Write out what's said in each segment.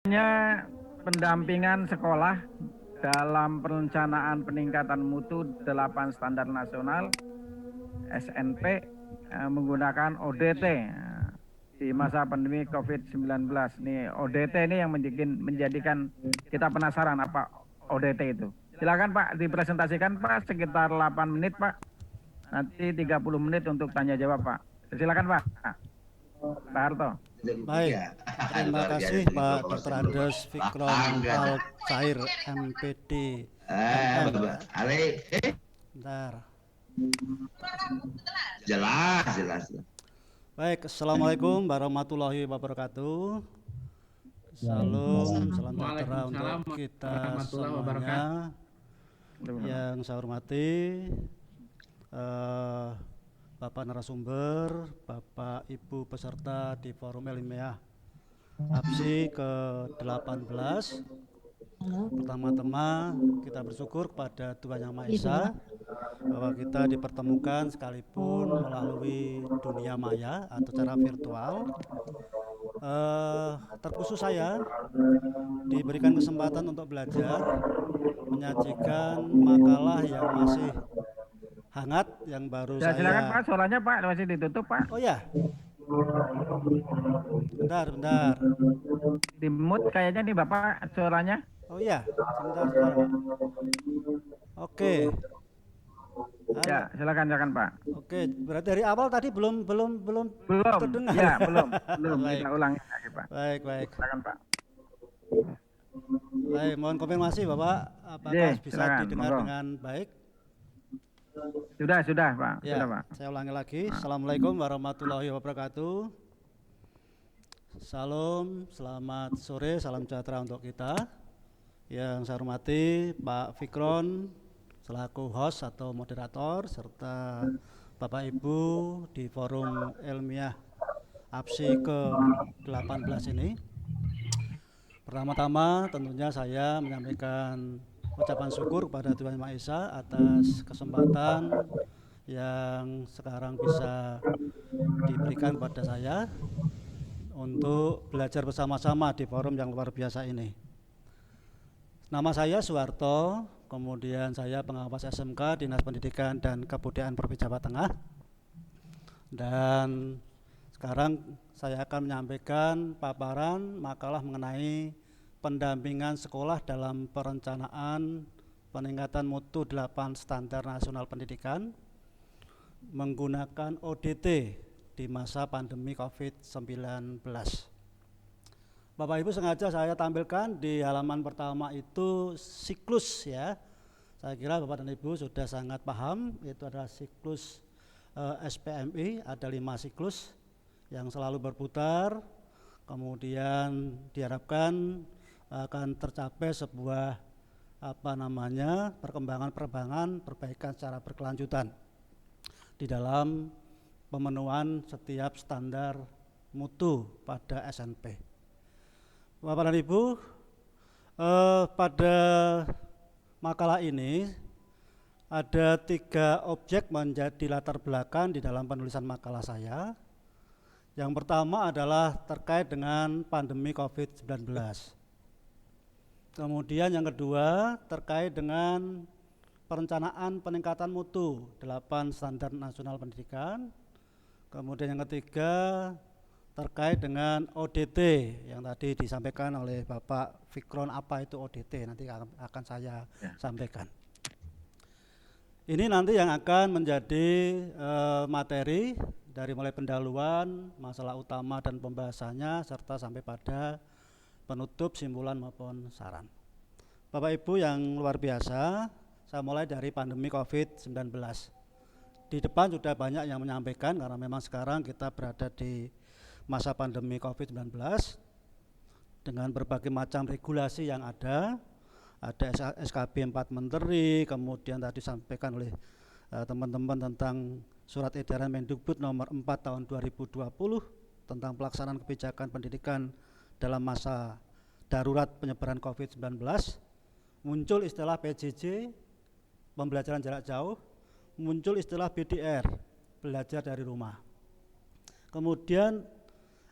Pendampingan sekolah dalam perencanaan peningkatan mutu 8 standar nasional SNP menggunakan ODT di masa pandemi COVID-19. Nih ODT ini yang menjadikan kita penasaran apa ODT itu. Silakan Pak dipresentasikan Pak, sekitar 8 menit Pak. Nanti 30 menit untuk tanya jawab Pak. Silakan Pak. Pak Harto. Baik, terima kasih Pak Dr. Andes Fikron Al-Cair, MPD. Bentar. Jelas. Baik, Assalamualaikum warahmatullahi wabarakatuh. Salam sejahtera untuk kita semuanya. Yang saya hormati Bapak narasumber, Bapak Ibu peserta di Forum Ilmiah APSI ke-18. Pertama-tama kita bersyukur kepada Tuhan Yang Maha Esa bahwa kita dipertemukan sekalipun melalui dunia maya atau secara virtual. Terkhusus saya diberikan kesempatan untuk belajar menyajikan makalah yang masih hangat yang baru ya, silakan Pak, suaranya Pak masih ditutup Pak. Oh ya, bentar. Di mute kayaknya nih Bapak suaranya. Oh iya, sebentar Pak. Oke. Ya, silakan Pak. Oke, berarti dari awal tadi belum terdengar. Ya, belum. Kita ulangi lagi Pak. Baik. Silakan Pak. Baik, mohon konfirmasi Bapak, apakah bisa didengar dengan baik? Sudah Pak. Ya, sudah Pak. Saya ulangi lagi. Assalamualaikum warahmatullahi wabarakatuh. Salam, selamat sore, salam sejahtera untuk kita. Yang saya hormati Pak Fikron selaku host atau moderator, serta Bapak Ibu di Forum Ilmiah APSI ke-18 ini. Pertama-tama tentunya saya menyampaikan ucapan syukur kepada Tuhan Yang Maha Esa atas kesempatan yang sekarang bisa diberikan kepada saya untuk belajar bersama-sama di forum yang luar biasa ini. Nama saya Suharto, kemudian saya pengawas SMK Dinas Pendidikan dan Kebudayaan Provinsi Jawa Tengah. Dan sekarang saya akan menyampaikan paparan makalah mengenai pendampingan sekolah dalam perencanaan peningkatan mutu 8 standar nasional pendidikan menggunakan ODT di masa pandemi COVID-19. Bapak Ibu, sengaja saya tampilkan di halaman pertama itu siklus ya. Saya kira Bapak dan Ibu sudah sangat paham, itu adalah siklus SPMI, ada 5 siklus yang selalu berputar, kemudian diharapkan akan tercapai sebuah perkembangan perbaikan secara berkelanjutan di dalam pemenuhan setiap standar mutu pada SNP. Bapak dan Ibu, pada makalah ini ada 3 objek menjadi latar belakang di dalam penulisan makalah saya. Yang pertama adalah terkait dengan pandemi COVID-19. Kemudian yang kedua terkait dengan perencanaan peningkatan mutu 8 standar nasional pendidikan. Kemudian yang ketiga terkait dengan ODT yang tadi disampaikan oleh Bapak Fikron. Apa itu ODT? Nanti akan saya sampaikan. Ini nanti yang akan menjadi materi dari mulai pendahuluan, masalah utama dan pembahasannya, serta sampai pada penutup, simpulan maupun saran. Bapak Ibu yang luar biasa, saya mulai dari pandemi COVID-19. Di depan sudah banyak yang menyampaikan karena memang sekarang kita berada di masa pandemi COVID-19 dengan berbagai macam regulasi yang ada SKB 4 Menteri, kemudian tadi disampaikan oleh teman-teman tentang Surat Edaran Mendikbud nomor 4 tahun 2020 tentang pelaksanaan kebijakan pendidikan dalam masa darurat penyebaran COVID-19. Muncul istilah PJJ, pembelajaran jarak jauh, muncul istilah BDR, belajar dari rumah. Kemudian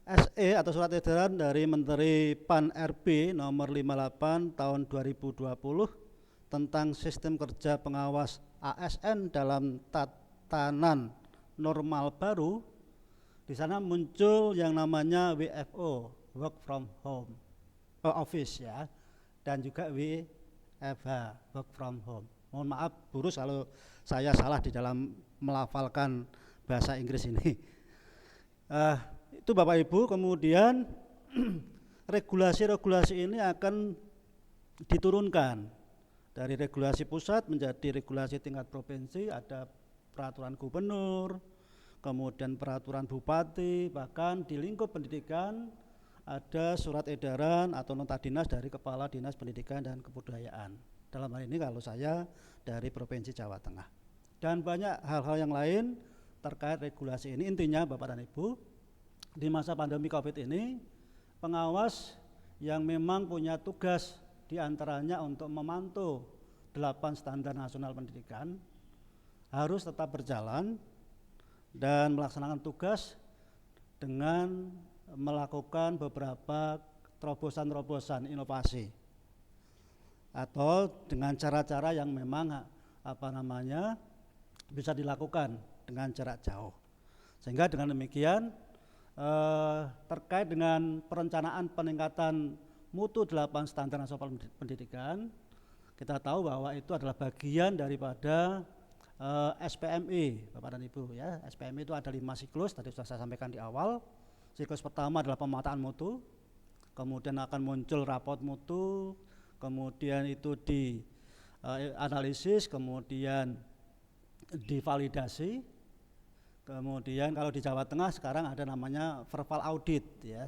SE atau surat edaran dari Menteri PAN RB nomor 58 tahun 2020 tentang sistem kerja pengawas ASN dalam tatanan normal baru. Di sana muncul yang namanya WFO, work from home office ya, dan juga WFH, work from home. Mohon maaf Burus kalau saya salah di dalam melafalkan bahasa Inggris ini. Itu Bapak Ibu, kemudian regulasi-regulasi ini akan diturunkan dari regulasi pusat menjadi regulasi tingkat provinsi, ada peraturan gubernur, kemudian peraturan bupati, bahkan di lingkup pendidikan ada surat edaran atau nota dinas dari Kepala Dinas Pendidikan dan Kebudayaan. Dalam hal ini kalau saya dari Provinsi Jawa Tengah. Dan banyak hal-hal yang lain terkait regulasi ini. Intinya Bapak dan Ibu, di masa pandemi COVID ini, pengawas yang memang punya tugas diantaranya untuk memantau 8 standar nasional pendidikan harus tetap berjalan dan melaksanakan tugas dengan melakukan beberapa terobosan-terobosan inovasi atau dengan cara-cara yang memang bisa dilakukan dengan jarak jauh. Sehingga dengan demikian terkait dengan perencanaan peningkatan mutu 8 standar nasional pendidikan, kita tahu bahwa itu adalah bagian daripada SPMI, Bapak dan Ibu ya. SPMI itu ada 5 siklus, tadi sudah saya sampaikan di awal. Siklus pertama adalah pemetaan mutu, kemudian akan muncul raport mutu, kemudian itu dianalisis, kemudian divalidasi, kemudian kalau di Jawa Tengah sekarang ada namanya verbal audit ya.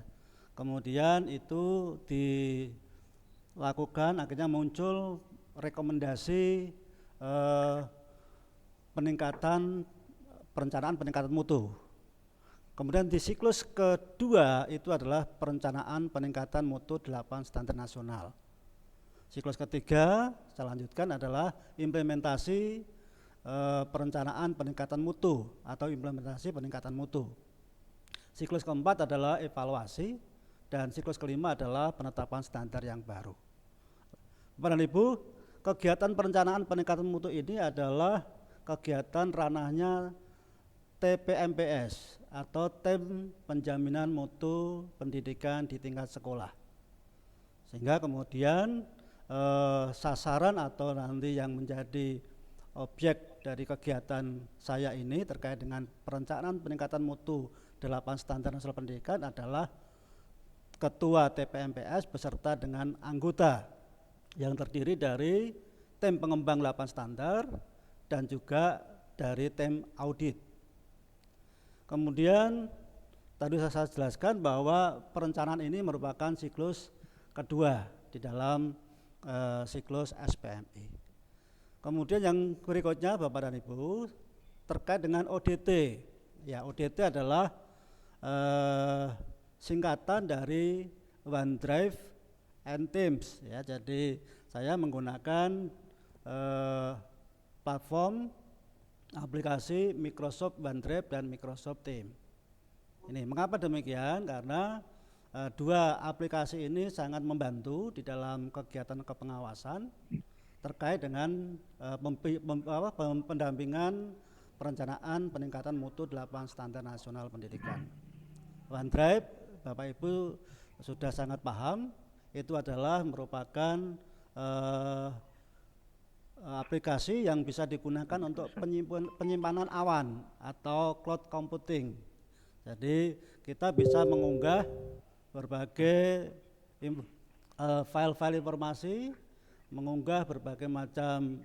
Kemudian itu dilakukan, akhirnya muncul rekomendasi perencanaan peningkatan mutu. Kemudian di siklus kedua itu adalah perencanaan peningkatan mutu 8 standar nasional. Siklus ketiga saya lanjutkan adalah implementasi perencanaan peningkatan mutu atau implementasi peningkatan mutu. Siklus keempat adalah evaluasi dan siklus kelima adalah penetapan standar yang baru. Bapak dan Ibu, kegiatan perencanaan peningkatan mutu ini adalah kegiatan ranahnya TPMPS atau Tim Penjaminan Mutu Pendidikan di tingkat sekolah. Sehingga kemudian sasaran atau nanti yang menjadi objek dari kegiatan saya ini terkait dengan perencanaan peningkatan mutu 8 standar nasional pendidikan adalah Ketua TPMPS beserta dengan anggota yang terdiri dari tim pengembang 8 standar dan juga dari tim audit. Kemudian tadi saya jelaskan bahwa perencanaan ini merupakan siklus kedua di dalam siklus SPMI. Kemudian yang berikutnya Bapak dan Ibu terkait dengan ODT. Ya, ODT adalah singkatan dari OneDrive and Teams ya. Jadi saya menggunakan platform aplikasi Microsoft OneDrive dan Microsoft Teams. Ini mengapa demikian? Karena dua aplikasi ini sangat membantu di dalam kegiatan kepengawasan terkait dengan pendampingan perencanaan peningkatan mutu 8 standar nasional pendidikan. OneDrive, Bapak Ibu sudah sangat paham, itu adalah merupakan aplikasi yang bisa digunakan untuk penyimpanan awan atau cloud computing. Jadi kita bisa mengunggah berbagai file-file informasi, mengunggah berbagai macam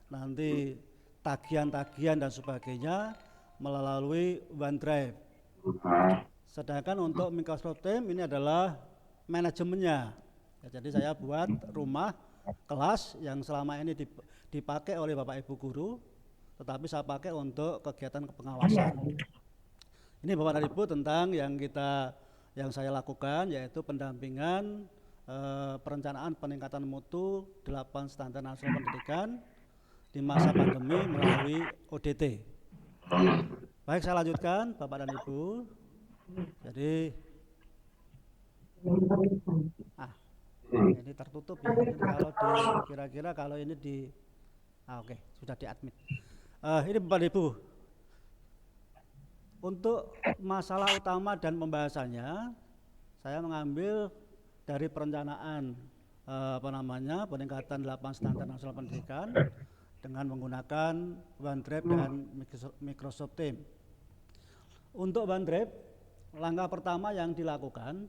nanti tagihan-tagihan dan sebagainya melalui OneDrive. Sedangkan untuk Microsoft Teams ini adalah manajemennya. Ya, jadi saya buat rumah kelas yang selama ini dipakai oleh Bapak Ibu guru, tetapi saya pakai untuk kegiatan pengawasan. Ini Bapak dan Ibu tentang yang saya lakukan, yaitu pendampingan perencanaan peningkatan mutu 8 standar nasional pendidikan di masa pandemi melalui ODT. Baik, saya lanjutkan Bapak dan Ibu. Jadi ini tertutup ya. Ini kalau di kira-kira kalau ini di oke, sudah di admit. Ini Bapak Ibu, untuk masalah utama dan pembahasannya saya mengambil dari perencanaan peningkatan 8 standar nasional pendidikan dengan menggunakan OneDrive dan Microsoft Teams. Untuk OneDrive, langkah pertama yang dilakukan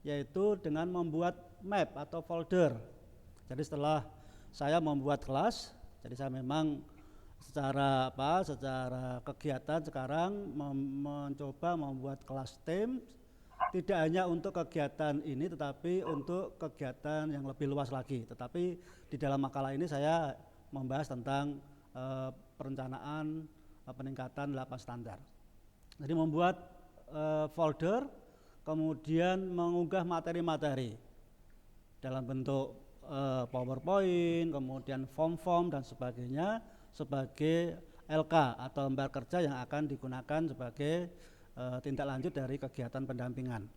yaitu dengan membuat map atau folder. Jadi setelah saya membuat kelas, jadi saya memang secara kegiatan sekarang mencoba membuat kelas Teams tidak hanya untuk kegiatan ini tetapi untuk kegiatan yang lebih luas lagi. Tetapi di dalam makalah ini saya membahas tentang perencanaan peningkatan 8 standar. Jadi membuat folder, kemudian mengunggah materi-materi dalam bentuk PowerPoint, kemudian form-form dan sebagainya sebagai LK atau lembar kerja yang akan digunakan sebagai tindak lanjut dari kegiatan pendampingan.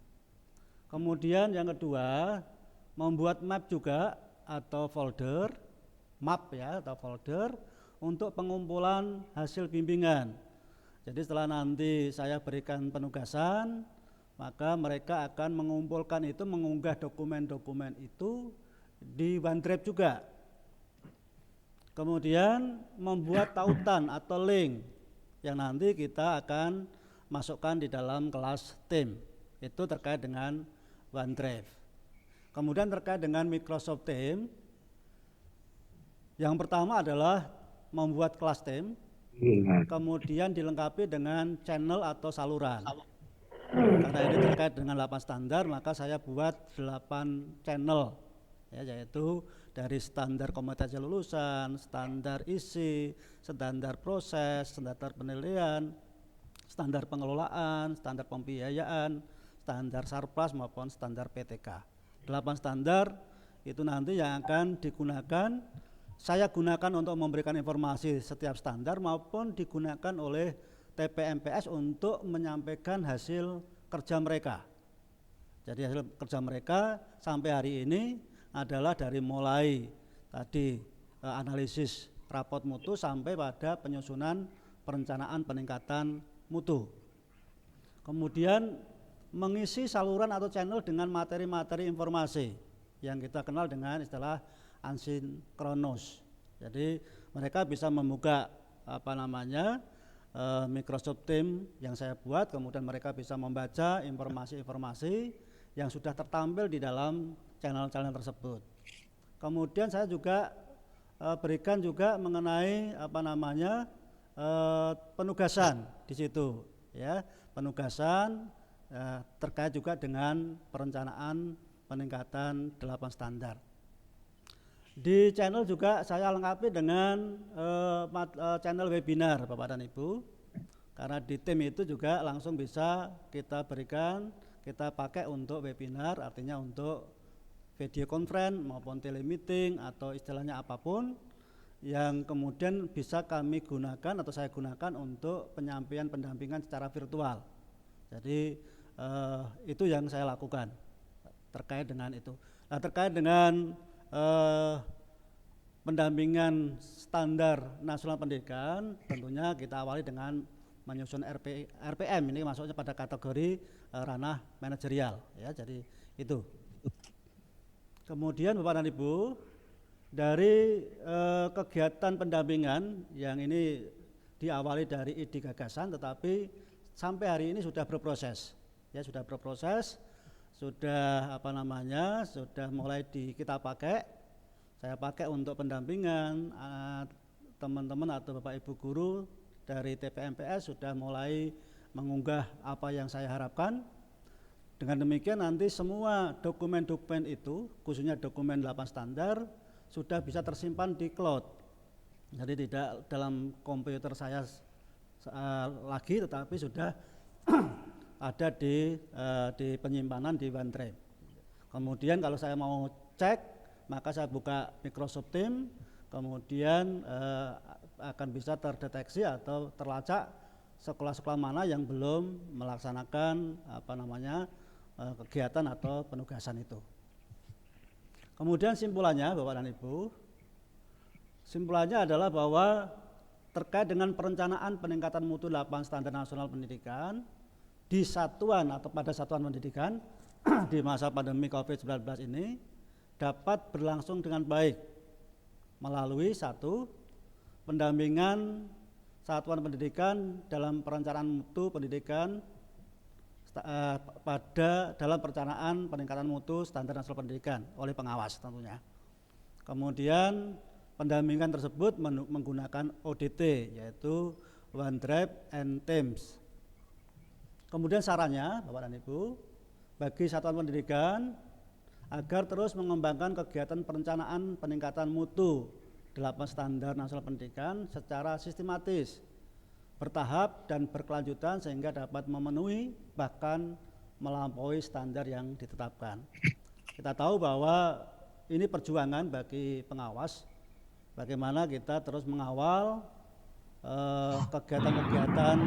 Kemudian yang kedua, membuat map juga atau folder, map ya atau folder untuk pengumpulan hasil bimbingan. Jadi setelah nanti saya berikan penugasan, maka mereka akan mengumpulkan itu, mengunggah dokumen-dokumen itu di OneDrive juga. Kemudian membuat tautan atau link yang nanti kita akan masukkan di dalam kelas Teams. Itu terkait dengan OneDrive. Kemudian terkait dengan Microsoft Teams, yang pertama adalah membuat kelas Teams, kemudian dilengkapi dengan channel atau saluran. Karena ini terkait dengan 8 standar, maka saya buat 8 channel ya, yaitu dari standar kompetensi lulusan, standar isi, standar proses, standar penilaian, standar pengelolaan, standar pembiayaan, standar sarpras maupun standar PTK. 8 standar itu nanti yang akan digunakan, saya gunakan untuk memberikan informasi setiap standar maupun digunakan oleh TPMPS untuk menyampaikan hasil kerja mereka. Jadi hasil kerja mereka sampai hari ini adalah dari mulai tadi analisis rapot mutu sampai pada penyusunan perencanaan peningkatan mutu. Kemudian mengisi saluran atau channel dengan materi-materi informasi yang kita kenal dengan istilah asinkronus. Jadi mereka bisa membuka Microsoft Teams yang saya buat, kemudian mereka bisa membaca informasi-informasi yang sudah tertampil di dalam channel-channel tersebut. Kemudian saya juga berikan juga mengenai penugasan di situ, ya, penugasan terkait juga dengan perencanaan peningkatan 8 standar. Di channel juga saya lengkapi dengan channel webinar Bapak dan Ibu, karena di tim itu juga langsung bisa kita berikan, kita pakai untuk webinar, artinya untuk video conference maupun telemeeting atau istilahnya apapun yang kemudian bisa kami gunakan atau saya gunakan untuk penyampaian pendampingan secara virtual. Jadi itu yang saya lakukan terkait dengan itu. Nah, terkait dengan pendampingan standar nasional pendidikan, tentunya kita awali dengan menyusun RPM. Ini masuknya pada kategori ranah manajerial, ya. Jadi itu. Kemudian Bapak dan Ibu, dari kegiatan pendampingan yang ini diawali dari ide gagasan, tetapi sampai hari ini sudah berproses, ya, sudah berproses, sudah sudah mulai kita pakai. Saya pakai untuk pendampingan teman-teman atau Bapak Ibu guru dari TPMPS sudah mulai mengunggah apa yang saya harapkan. Dengan demikian nanti semua dokumen-dokumen itu, khususnya dokumen 8 standar, sudah bisa tersimpan di cloud. Jadi tidak dalam komputer saya lagi, tetapi sudah ada di penyimpanan di OneDrive. Kemudian kalau saya mau cek, maka saya buka Microsoft Teams, kemudian akan bisa terdeteksi atau terlacak sekolah-sekolah mana yang belum melaksanakan kegiatan atau penugasan itu. Kemudian simpulannya Bapak dan Ibu, simpulannya adalah bahwa terkait dengan perencanaan peningkatan mutu 8 standar nasional pendidikan di satuan atau pada satuan pendidikan di masa pandemi COVID-19 ini dapat berlangsung dengan baik melalui satu, pendampingan satuan pendidikan dalam perencanaan mutu pendidikan dalam perencanaan peningkatan mutu standar nasional pendidikan oleh pengawas tentunya. Kemudian pendampingan tersebut menggunakan ODT yaitu OneDrive and Teams. Kemudian sarannya Bapak dan Ibu bagi satuan pendidikan agar terus mengembangkan kegiatan perencanaan peningkatan mutu 8 standar nasional pendidikan secara sistematis, bertahap dan berkelanjutan sehingga dapat memenuhi bahkan melampaui standar yang ditetapkan. Kita tahu bahwa ini perjuangan bagi pengawas, bagaimana kita terus mengawal kegiatan-kegiatan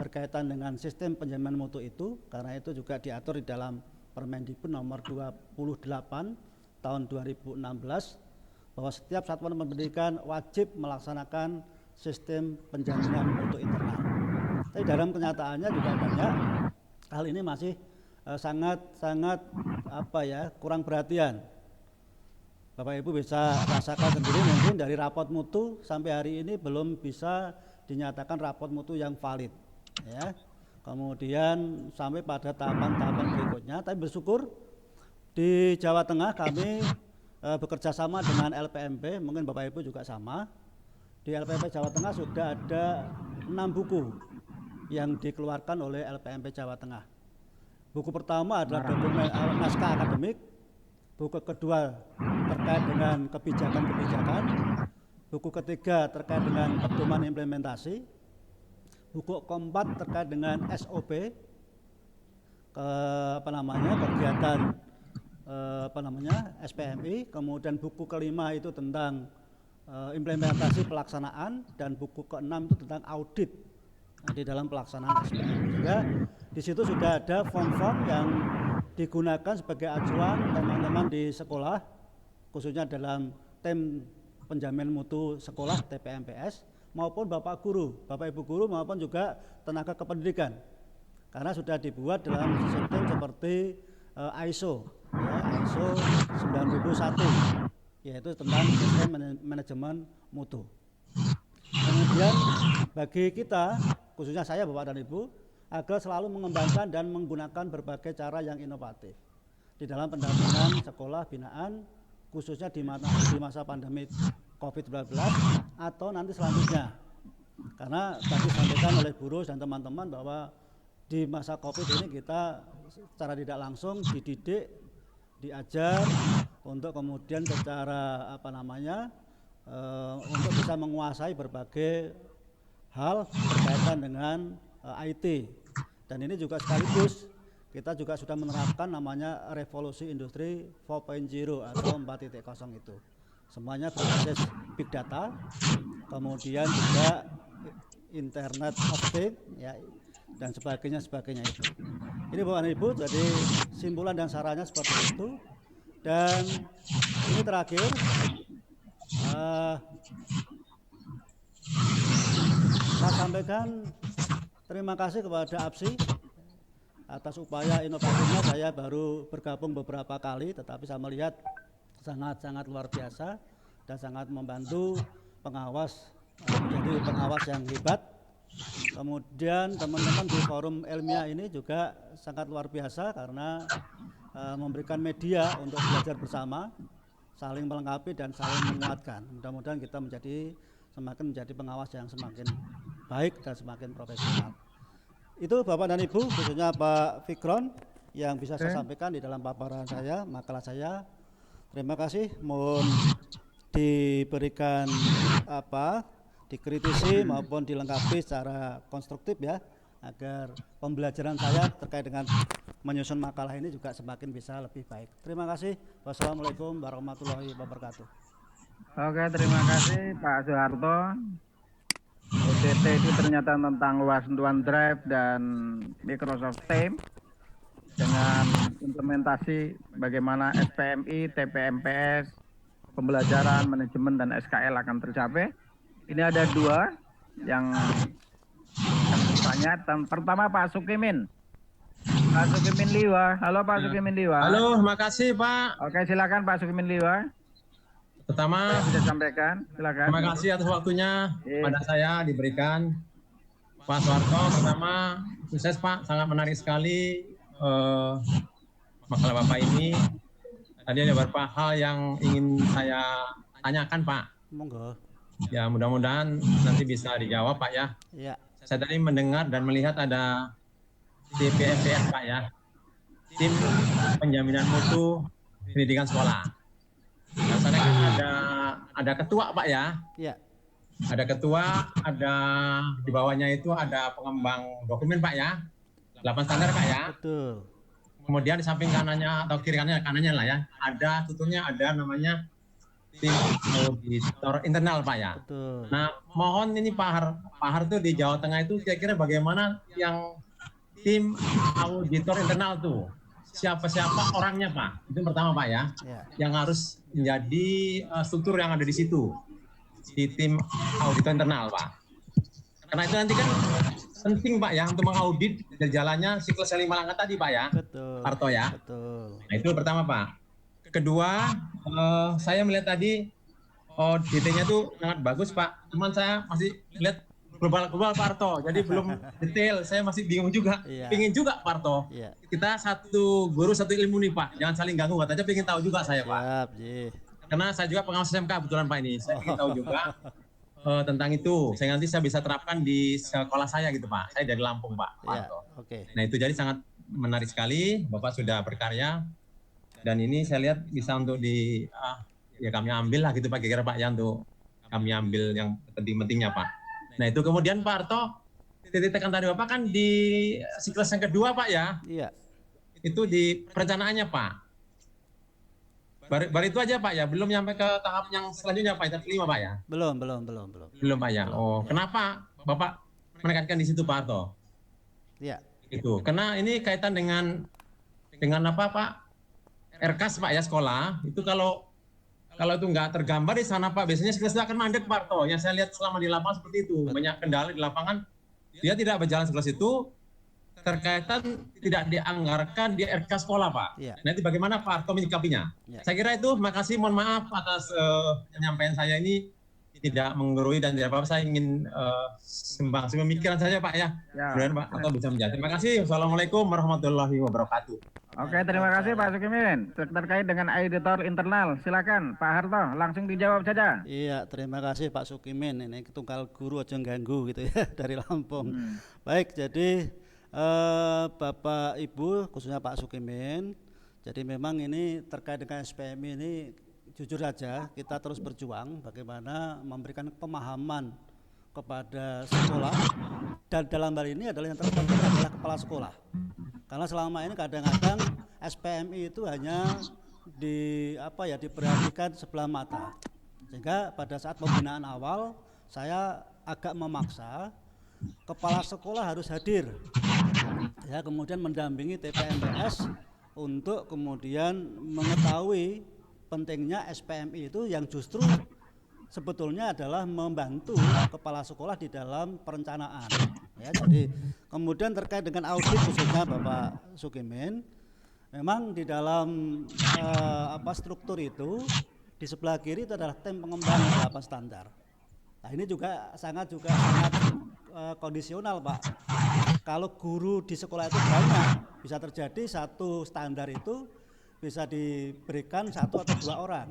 berkaitan dengan sistem penjaminan mutu itu, karena itu juga diatur di dalam Permendikbud nomor 28 tahun 2016 bahwa setiap satuan pendidikan wajib melaksanakan sistem penjaminan mutu internal. Tapi dalam kenyataannya juga banyak hal ini masih sangat kurang perhatian. Bapak Ibu bisa rasakan sendiri mungkin dari rapot mutu sampai hari ini belum bisa dinyatakan rapot mutu yang valid, ya. Kemudian sampai pada tahapan-tahapan berikutnya. Tapi bersyukur di Jawa Tengah kami bekerja sama dengan LPMP, mungkin Bapak Ibu juga sama. Di LPMP Jawa Tengah sudah ada 6 buku yang dikeluarkan oleh LPMP Jawa Tengah. Buku pertama adalah dokumen naskah akademik, buku kedua terkait dengan kebijakan-kebijakan, buku ketiga terkait dengan pedoman implementasi, buku keempat terkait dengan SOP, kegiatan SPMI, kemudian buku kelima itu tentang implementasi pelaksanaan, dan buku keenam itu tentang audit di dalam pelaksanaan SPM. Sehingga di situ sudah ada form-form yang digunakan sebagai acuan teman-teman di sekolah, khususnya dalam tim penjamin mutu sekolah TPMPS, maupun Bapak Ibu guru maupun juga tenaga kependidikan, karena sudah dibuat dalam sistem seperti ISO 9001, yaitu tentang sistem manajemen mutu. Kemudian bagi kita, khususnya saya Bapak dan Ibu, agar selalu mengembangkan dan menggunakan berbagai cara yang inovatif di dalam pendampingan sekolah binaan, khususnya di masa pandemi COVID-19 atau nanti selanjutnya. Karena tadi disampaikan oleh guru dan teman-teman bahwa di masa COVID ini kita secara tidak langsung dididik, diajar untuk kemudian secara untuk bisa menguasai berbagai hal berkaitan dengan IT. Dan ini juga sekaligus kita juga sudah menerapkan namanya revolusi industri 4.0 atau 4.0 itu. Semuanya berbasis big data, kemudian juga Internet of Things, ya, dan sebagainya itu. Ini Bapak dan Ibu, jadi simpulan dan sarannya seperti itu. Dan ini terakhir, saya sampaikan terima kasih kepada APSI atas upaya inovatifnya. Saya baru bergabung beberapa kali, tetapi saya melihat sangat luar biasa dan sangat membantu pengawas menjadi pengawas yang hebat. Kemudian teman-teman di forum ilmiah ini juga sangat luar biasa karena memberikan media untuk belajar bersama, saling melengkapi dan saling menguatkan. Mudah-mudahan kita semakin menjadi pengawas yang semakin baik dan semakin profesional. Itu Bapak dan Ibu, khususnya Pak Fikron yang bisa saya sampaikan di dalam paparan saya, makalah saya. Terima kasih, mohon diberikan dikritisi maupun dilengkapi secara konstruktif ya, agar pembelajaran saya terkait dengan menyusun makalah ini juga semakin bisa lebih baik. Terima kasih. Wassalamualaikum warahmatullahi wabarakatuh. Oke, terima kasih Pak Soeharto. ODT itu ternyata tentang luas OneDrive dan Microsoft Teams dengan implementasi bagaimana SPMI, TPMPS, pembelajaran, manajemen, dan SKL akan tercapai. Ini ada dua yang bertanya. Pertama Pak Sukimin. Pak Sukimin Liwa. Halo Pak Sukimin Liwa. Halo, makasih Pak. Oke, silakan Pak Sukimin Liwa. Pertama, Bisa sampaikan, silakan. terima kasih atas waktunya pada saya diberikan. Pak Soeharto, pertama, sukses Pak, sangat menarik sekali makalah Bapak ini. Tadi ada beberapa hal yang ingin saya tanyakan Pak. Monggo. Ya mudah-mudahan nanti bisa dijawab Pak ya. Iya. Saya tadi mendengar dan melihat ada TPMPS Pak ya. Tim Penjaminan Mutu Pendidikan Sekolah. Nah, sana kan ada ketua Pak ya. Iya. Ada ketua, ada di bawahnya itu ada pengembang dokumen Pak ya. 8 standar Pak ya. Betul. Kemudian di samping kanannya atau kiri kanannya lah ya, ada tentunya ada namanya tim auditor internal Pak ya. Betul. Nah, mohon ini Pak Har tuh di Jawa Tengah itu kira-kira bagaimana yang tim auditor internal tuh? Siapa-siapa orangnya Pak? Itu pertama Pak ya. Ya. Yang harus menjadi struktur yang ada di situ. Di tim auditor internal Pak. Karena itu nanti kan penting Pak ya untuk mengaudit jalannya siklus yang 5 langkah tadi Pak ya. Betul. Parto ya. Betul. Nah itu pertama Pak. Kedua, saya melihat tadi DT-nya tuh sangat bagus Pak. Cuman saya masih lihat global Parto, jadi belum detail. Saya masih bingung juga. Iya. Pingin juga Parto. Iya. Kita satu guru satu ilmu nih Pak. Jangan saling ganggu. Katanya pingin tahu juga saya Pak. Siap, Ji. Karena saya juga pengawas SMK kebetulan Pak ini. Saya ingin tahu juga tentang itu. Saya nanti saya bisa terapkan di sekolah saya gitu Pak. Saya dari Lampung Pak. Iya. Parto. Oke. Nah itu jadi sangat menarik sekali. Bapak sudah berkarya. Dan ini saya lihat bisa untuk ya kami ambil lah gitu Pak, kira-kira Pak ya untuk kami ambil yang penting-pentingnya Pak. Nah itu kemudian Pak Arto, titik tekan tadi Bapak kan di siklus yang kedua Pak ya, Iya. itu di perencanaannya Pak. Baru itu aja Pak ya, belum sampai ke tahap yang selanjutnya Pak, tahap 5 Pak ya? Belum. Belum Pak ya, oh kenapa Bapak menekankan di situ Pak Arto? Iya. Itu, karena ini kaitan dengan apa Pak? RKAS Pak ya sekolah itu kalau itu nggak tergambar di sana Pak biasanya siklus itu akan mandek Pak Arto. Yang saya lihat selama di lapangan seperti itu banyak kendala di lapangan dia tidak berjalan siklus itu terkaitan tidak dianggarkan di RKAS sekolah Pak. Iya. Nanti bagaimana Pak Arto menyikapinya? Iya. Saya kira itu. Makasih, mohon maaf atas penyampaian saya ini tidak menggurui dan tidak apa-apa. Saya ingin sembang pemikiran saja Pak ya. Kemudian Pak Arto bisa menjawab. Terima kasih. Wassalamualaikum warahmatullahi wabarakatuh. Oke, terima kasih Pak Sukimin. Terkait dengan auditor internal, silakan Pak Harto, langsung dijawab saja. Iya, terima kasih Pak Sukimin. Ini tunggal guru aja ganggu gitu ya dari Lampung. Baik, jadi Bapak Ibu khususnya Pak Sukimin. Jadi memang ini terkait dengan SPMI ini jujur saja kita terus berjuang bagaimana memberikan pemahaman kepada sekolah dan dalam hal ini adalah yang terpenting adalah kepala sekolah. Karena selama ini kadang-kadang SPMI itu hanya diperhatikan sebelah mata. Sehingga pada saat pembinaan awal saya agak memaksa kepala sekolah harus hadir. Ya, kemudian mendampingi TPMPS untuk kemudian mengetahui pentingnya SPMI itu yang justru sebetulnya adalah membantu kepala sekolah di dalam perencanaan. Ya, jadi kemudian terkait dengan audit khususnya Bapak Sukimin, memang di dalam struktur itu di sebelah kiri itu adalah tim pengembang 8 standar. Nah ini juga sangat kondisional Pak. Kalau guru di sekolah itu banyak, bisa terjadi satu standar itu bisa diberikan 1 atau 2 orang.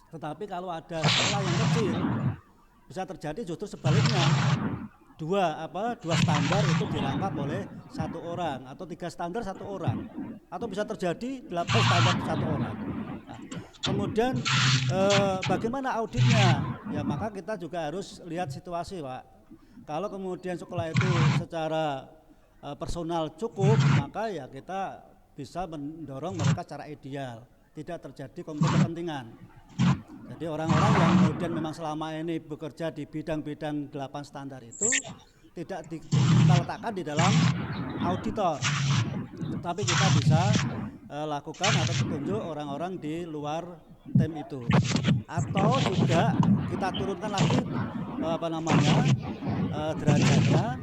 Tetapi kalau ada sekolah yang kecil, bisa terjadi justru sebaliknya. Dua standar itu dirangkap oleh 1 orang atau 3 standar 1 orang, atau bisa terjadi 8 standar 1 orang. Nah, kemudian bagaimana auditnya? Ya maka kita juga harus lihat situasi Pak. Kalau kemudian sekolah itu secara personal cukup, maka ya kita bisa mendorong mereka secara ideal, tidak terjadi konflik kepentingan. Jadi orang-orang yang kemudian memang selama ini bekerja di bidang-bidang 8 standar itu tidak kita letakkan di dalam auditor, tetapi kita bisa lakukan atau tunjuk orang-orang di luar tim itu, atau juga kita turunkan lagi derajatnya,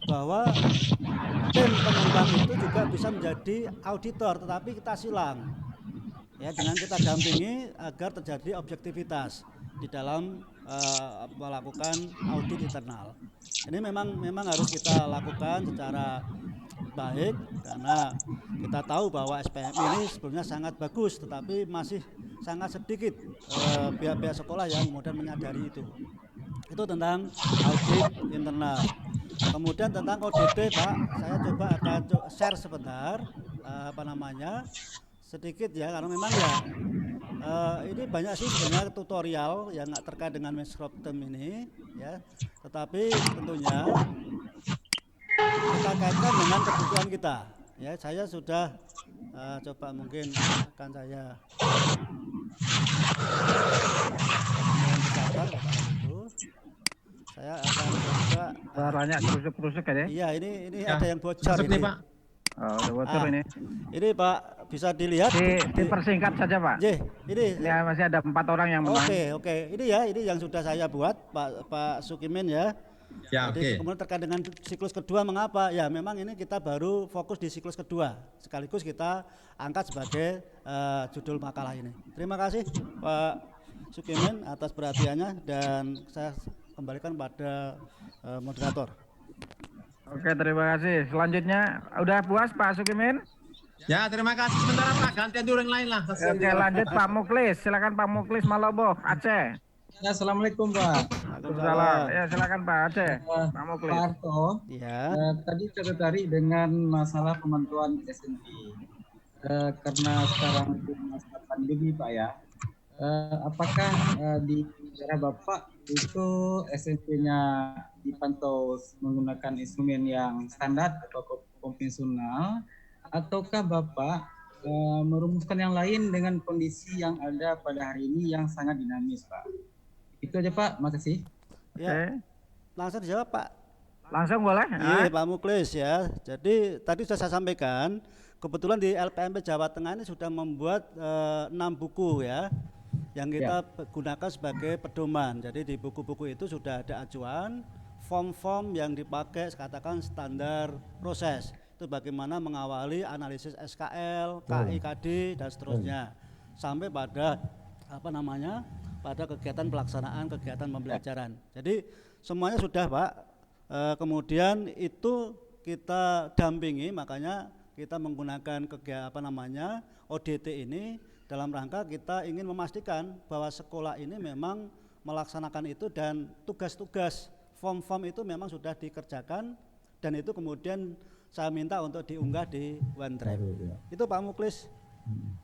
bahwa tim pengembang itu juga bisa menjadi auditor, tetapi kita silang ya, dengan kita dampingi agar terjadi objektivitas di dalam melakukan audit internal. Ini memang harus kita lakukan secara baik, karena kita tahu bahwa SPM ini sebelumnya sangat bagus, tetapi masih sangat sedikit pihak-pihak sekolah yang kemudian menyadari itu. Itu tentang audit internal. Kemudian tentang ODT, Pak, saya coba akan share sebentar sedikit ya, karena memang ya ini banyak sih sebenarnya tutorial yang terkait dengan Menskroptem ini ya, tetapi tentunya kita kaitkan dengan kebutuhan kita ya. Saya sudah coba, mungkin akan saya saya akan coba Suaranya kerusuk-kerusuk aja. iya, ini Ya, ada yang bocor masuk ini nih, Pak. Oh, udah bocor ini. Ini Pak bisa dilihat Dipersingkat saja, Pak. ini Masih ada 4 orang yang menang. Oke. Ini yang sudah saya buat, Pak Sukimin ya. Ya, Jadi oke. kemudian terkait dengan siklus kedua, mengapa? Ya memang ini kita baru fokus di siklus kedua, sekaligus kita angkat sebagai judul makalah ini. Terima kasih Pak Sukimin atas perhatiannya, dan saya kembalikan pada moderator. Oke, terima kasih. Selanjutnya, udah puas Pak Sukimin? Ya, terima kasih. Sebentar, Pak. Gantian dulu yang lain lah. Oke, lanjut Pak Muklis. Silakan Pak Muklis Malobo, Aceh. Ya, assalamualaikum Pak. Waalaikumsalam. Ya, silakan Pak Aceh. Pak Muklis. Pak Arto, Ya. tadi saya tertarik dengan masalah pemantuan SMP. Karena sekarang itu masa pandemi Pak ya. Apakah di negara Bapak itu SMP-nya dipantau menggunakan instrumen yang standar atau konvensional, ataukah Bapak merumuskan yang lain dengan kondisi yang ada pada hari ini yang sangat dinamis Pak? Itu aja Pak, makasih. Ya. Oke. Langsung dijawab Pak. Langsung boleh? Iya Pak Muklis ya. Jadi tadi sudah saya sampaikan, kebetulan di LPMP Jawa Tengah ini sudah membuat 6 buku ya, yang kita gunakan sebagai pedoman. Jadi di buku-buku itu sudah ada acuan, form-form yang dipakai, katakan standar proses. Itu bagaimana mengawali analisis SKL, KI, KD dan seterusnya, sampai pada pada kegiatan pelaksanaan kegiatan pembelajaran. Jadi semuanya sudah Pak. Kemudian itu kita dampingi, makanya kita menggunakan ODT ini dalam rangka kita ingin memastikan bahwa sekolah ini memang melaksanakan itu, dan tugas-tugas form-form itu memang sudah dikerjakan, dan itu kemudian saya minta untuk diunggah di OneDrive. Itu Pak Muklis.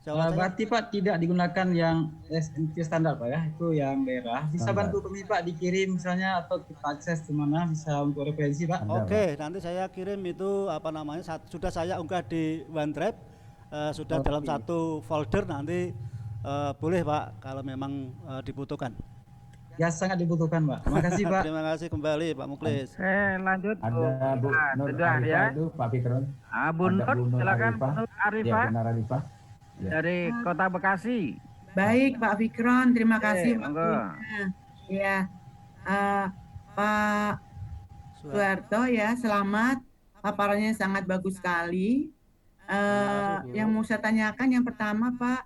Berarti Pak tidak digunakan yang SMP standar Pak ya, itu yang daerah. Bisa bantu kami Pak dikirim misalnya, atau kita akses di mana bisa untuk referensi Pak? Oke, nanti saya kirim itu sudah saya unggah di OneDrive, sudah dalam satu folder, nanti boleh Pak kalau memang dibutuhkan. Ya, sangat dibutuhkan Pak. Terima kasih Pak. Terima kasih kembali Pak Muklis. Lanjut. Ada Bu Nur sudah Arifah ya. itu Pak Fikron. Bu Nur, silakan Bu Nur Arifah Ya, Nur Arifah. Ya. dari Kota Bekasi. Baik Pak Fikron, terima kasih monggo. waktunya. Ya, Pak Suharto ya, selamat. Paparannya sangat bagus sekali. Yang mau saya tanyakan yang pertama Pak,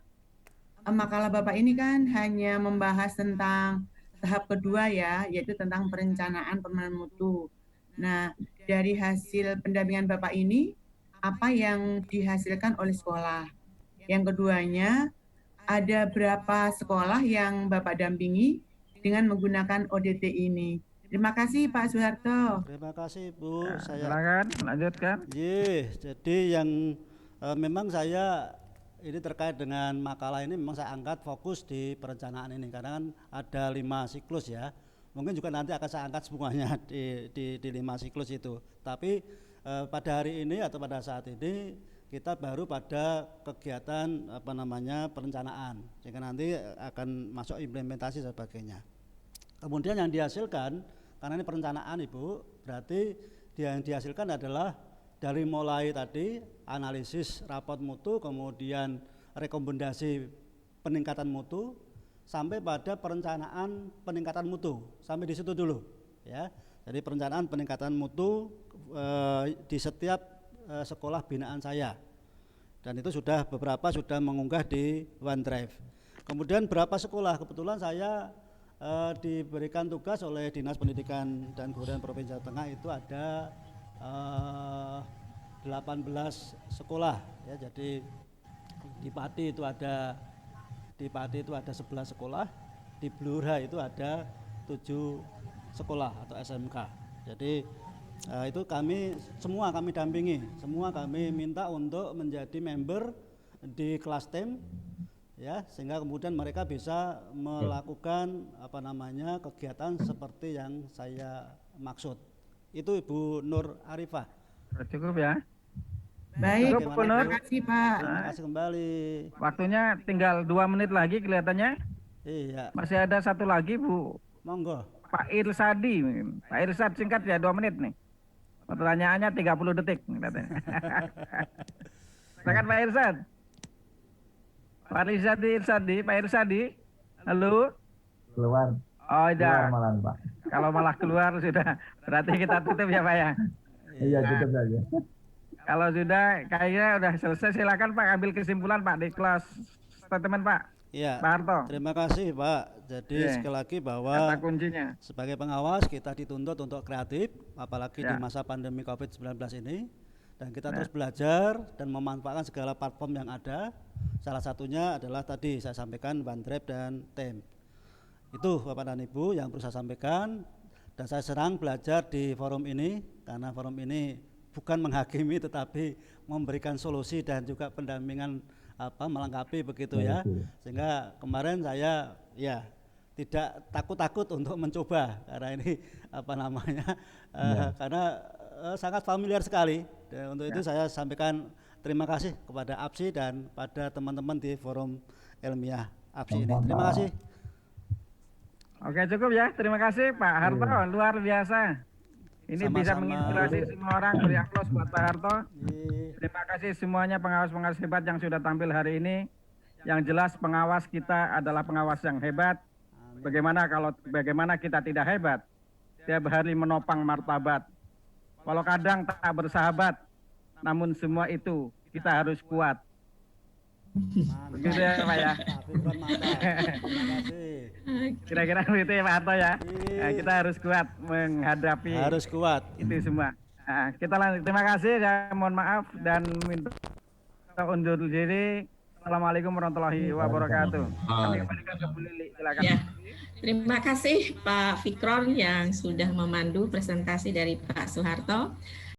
makalah Bapak ini kan hanya membahas tentang tahap kedua ya, yaitu tentang perencanaan pengembangan mutu. Nah, dari hasil pendampingan Bapak ini, apa yang dihasilkan oleh sekolah? Yang keduanya, ada berapa sekolah yang Bapak dampingi dengan menggunakan ODT ini? Terima kasih Pak Suharto. Terima kasih Bu. Silakan lanjutkan. Jadi yang memang saya ini terkait dengan makalah ini memang saya angkat fokus di perencanaan ini, karena kan ada 5 siklus ya. Mungkin juga nanti akan saya angkat semuanya di 5 siklus itu. Tapi pada hari ini atau pada saat ini kita baru pada kegiatan perencanaan, sehingga nanti akan masuk implementasi sebagainya. Kemudian yang dihasilkan, karena ini perencanaan Ibu, berarti yang dihasilkan adalah dari mulai tadi analisis rapot mutu, kemudian rekomendasi peningkatan mutu, sampai pada perencanaan peningkatan mutu, sampai di situ dulu ya. Jadi perencanaan peningkatan mutu di setiap sekolah binaan saya, dan itu beberapa sudah mengunggah di OneDrive. Kemudian berapa sekolah, kebetulan saya diberikan tugas oleh Dinas Pendidikan dan Kebudayaan Provinsi Jawa Tengah, itu ada 18 sekolah ya. Jadi di Pati itu ada 11 sekolah, di Blora itu ada 7 sekolah atau SMK. Jadi itu kami dampingi, semua kami minta untuk menjadi member di kelas TEM ya, sehingga kemudian mereka bisa melakukan kegiatan seperti yang saya maksud. Itu Ibu Nur Arifah. Cukup ya. Baik, Cukup, Bu Nur. terima kasih Pak. Terima kasih kembali. Waktunya tinggal 2 menit lagi kelihatannya. Iya, Masih ada satu lagi Bu, monggo. Pak Irsadi. Pak Irsad, singkat ya, 2 menit nih. Pertanyaannya 30 detik katanya. Silakan Pak Irsad. Pak Irsadi. Halo. Keluar Oh, keluar iya. malam Pak. Kalau malah keluar sudah berarti kita tutup ya Pak ya. Iya tutup saja. Kalau sudah kayaknya udah selesai, silakan Pak ambil kesimpulan Pak di kelas statement Pak. Iya. Pak Harto. Terima kasih Pak. Jadi Iya. sekali lagi Kata bahwa kuncinya. sebagai pengawas kita dituntut untuk kreatif, apalagi di Ya. masa pandemi COVID-19 ini, dan kita Ya. terus belajar dan memanfaatkan segala platform yang ada. Salah satunya adalah tadi saya sampaikan OneDrive dan TEM. Itu Bapak dan Ibu yang perlu saya sampaikan, dan saya senang belajar di forum ini karena forum ini bukan menghakimi tetapi memberikan solusi dan juga pendampingan melengkapi begitu ya. Sehingga kemarin saya ya tidak takut-takut untuk mencoba karena ini karena sangat familiar sekali. Dan untuk itu saya sampaikan terima kasih kepada APSI dan pada teman-teman di forum ilmiah APSI ini. Terima kasih. Oke, cukup ya. Terima kasih Pak Harto, luar biasa. Ini bisa Sama-sama. menginspirasi semua orang. Beri aplaus buat Pak Harto. Iya. Terima kasih semuanya pengawas-pengawas hebat yang sudah tampil hari ini. Yang jelas pengawas kita adalah pengawas yang hebat. Bagaimana kita tidak hebat? Tiap hari menopang martabat. Walau kadang tak bersahabat, namun semua itu kita harus kuat. Begitu ya Pak ya. Pak Firman, mantap. Terima kasih. Kira-kira begitu ya Pak Harto ya. Iya. Nah, kita harus kuat menghadapi Harus kuat. itu semua. Nah, kita lanjut. Terima kasih dan mohon maaf dan minta undur diri. Assalamualaikum warahmatullahi wabarakatuh. Kami kembalikan ke Bu Lili. Silakan. Ya, terima kasih Pak Fikron yang sudah memandu presentasi dari Pak Soeharto.